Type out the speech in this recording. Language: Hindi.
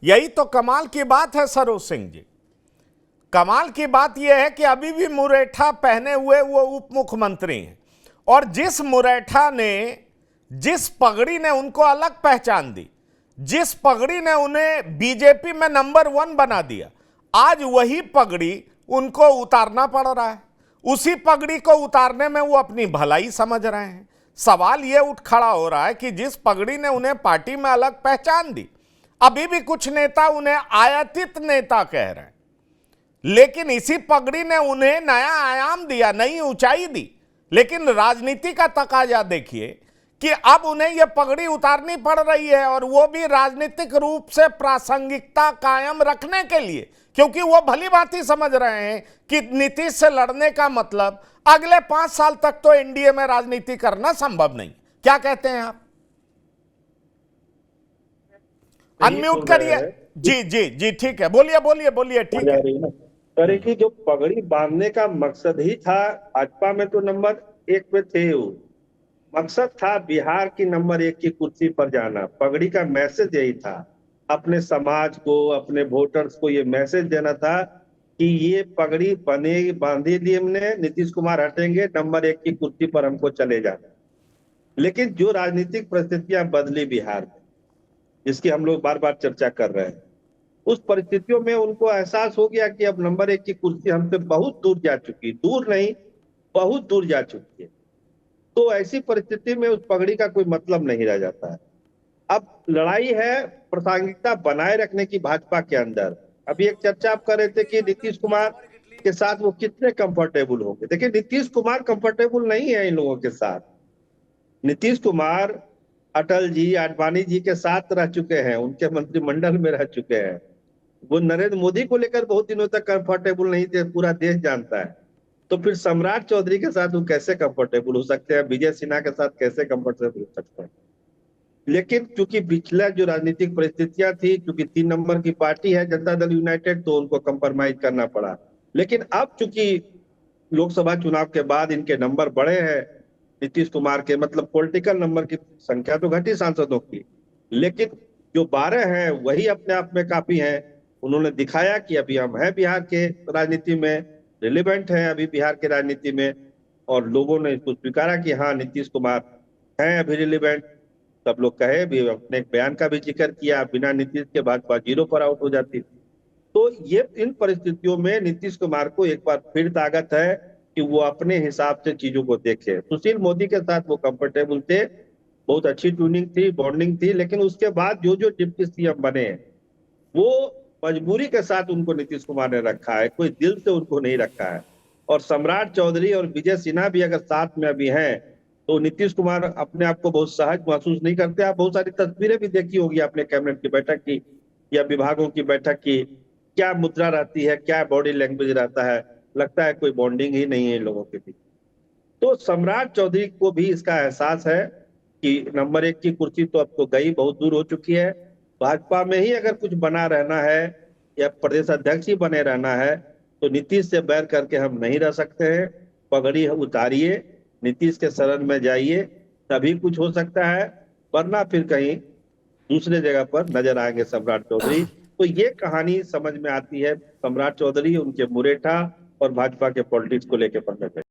यही तो कमाल की बात है सरोज सिंह जी। कमाल की बात यह है कि अभी भी मुरेठा पहने हुए वो उप मुख्यमंत्री हैं, और जिस मुरेठा ने, जिस पगड़ी ने उनको अलग पहचान दी, जिस पगड़ी ने उन्हें बीजेपी में नंबर 1 बना दिया, आज वही पगड़ी उनको उतारना पड़ रहा है। उसी पगड़ी को उतारने में वो अपनी भलाई समझ रहे हैं। सवाल ये उठ खड़ा हो रहा है कि जिस पगड़ी ने उन्हें पार्टी में अलग पहचान दी, अभी भी कुछ नेता उन्हें आयातित नेता कह रहे हैं, लेकिन इसी पगड़ी ने उन्हें नया आयाम दिया, नई ऊंचाई दी। लेकिन राजनीति का तकाजा देखिए कि अब उन्हें यह पगड़ी उतारनी पड़ रही है, और वो भी राजनीतिक रूप से प्रासंगिकता कायम रखने के लिए, क्योंकि वो भली भांति समझ रहे हैं कि नीतीश से लड़ने का मतलब अगले 5 साल तक तो एनडीए में राजनीति करना संभव नहीं। क्या कहते हैं आप? अनम्यूट करिए। जी जी जी, ठीक है, बोलिए बोलिए बोलिए, ठीक है। करे कि जो पगड़ी बांधने का मकसद ही था, भाजपा में तो नंबर 1 पे थे वो, मकसद था बिहार की नंबर 1 की कुर्सी पर जाना। पगड़ी का मैसेज यही था, अपने समाज को, अपने वोटर्स को ये मैसेज देना था कि ये पगड़ी बांधी दी हमने, नीतीश कुमार हटेंगे, नंबर 1 की कुर्सी पर हमको चले जाना। लेकिन जो राजनीतिक परिस्थितियां बदली बिहार में, जिसकी हम लोग बार बार चर्चा कर रहे हैं, उस परिस्थितियों में उनको एहसास हो गया कि अब नंबर 1 की कुर्सी हमसे बहुत दूर जा चुकी, दूर नहीं बहुत दूर जा चुकी है। तो ऐसी परिस्थिति में उस पगड़ी का कोई मतलब नहीं रह जाता है। अब लड़ाई है प्रासंगिकता बनाए रखने की भाजपा के अंदर। अभी एक चर्चा आप कर रहे थे कि नीतीश कुमार के साथ वो कितने कंफर्टेबल होंगे। देखिए, नीतीश कुमार कंफर्टेबल नहीं है इन लोगों के साथ। नीतीश कुमार अटल जी, आडवाणी जी के साथ रह चुके हैं, उनके मंत्रिमंडल में रह चुके हैं। वो नरेंद्र मोदी को लेकर बहुत दिनों तक कंफर्टेबल नहीं थे, पूरा देश जानता है। तो फिर सम्राट चौधरी के साथ वो कैसे कंफर्टेबल हो सकते हैं, विजय सिन्हा के साथ कैसे कंफर्टेबल हो सकते हैं। लेकिन क्योंकि पिछला जो राजनीतिक परिस्थितियां थी, क्योंकि 3 नंबर की पार्टी है जनता दल यूनाइटेड, तो उनको कंप्रोमाइज करना पड़ा। लेकिन अब चूंकि लोकसभा चुनाव के बाद इनके नंबर बढ़े हैं, नीतीश कुमार के, मतलब पॉलिटिकल नंबर की संख्या तो घटी सांसदों की, लेकिन जो 12 हैं वही अपने आप में काफी हैं। उन्होंने दिखाया कि अभी हम हैं बिहार के राजनीति में, रिलेवेंट है अभी बिहार के राजनीति में, और लोगों ने इसको स्वीकारा कि हाँ नीतीश कुमार हैं अभी रिलेवेंट। सब लोग कहे भी, अपने एक बयान का भी जिक्र किया, बिना नीतीश के भाजपा 0 पर आउट हो जाती। तो ये इन परिस्थितियों में नीतीश कुमार को एक बार फिर ताकत है कि वो अपने हिसाब से चीजों को देखे। सुशील मोदी के साथ वो कंफर्टेबल थे, बहुत अच्छी ट्यूनिंग थी, बॉन्डिंग थी, लेकिन उसके बाद जो जो डिप्टी सीएम बने, वो मजबूरी के साथ उनको नीतीश कुमार ने रखा है, कोई दिल से उनको नहीं रखा है। और सम्राट चौधरी और विजय सिन्हा भी अगर साथ में अभी हैं, तो नीतीश कुमार अपने आप को बहुत सहज महसूस नहीं करते। आप बहुत सारी तस्वीरें भी देखी होगी अपने कैबिनेट की बैठक की या विभागों की बैठक की, क्या मुद्रा रहती है, क्या बॉडी लैंग्वेज रहता है, लगता है कोई बॉन्डिंग ही नहीं है इन लोगों के बीच। तो सम्राट चौधरी को भी इसका एहसास है कि नंबर 1 की कुर्सी तो अब तो गई, बहुत दूर हो चुकी है। भाजपा में ही अगर कुछ बना रहना है या प्रदेश अध्यक्ष ही बने रहना है, तो नीतीश से बैर करके हम नहीं रह सकते हैं। पगड़ी उतारिए, नीतीश के शरण में जाइए, तभी कुछ हो सकता है, वरना फिर कहीं दूसरे जगह पर नजर आएंगे सम्राट चौधरी। तो ये कहानी समझ में आती है सम्राट चौधरी, उनके मुरेठा और भाजपा के पॉलिटिक्स को लेकर पढ़ने पे।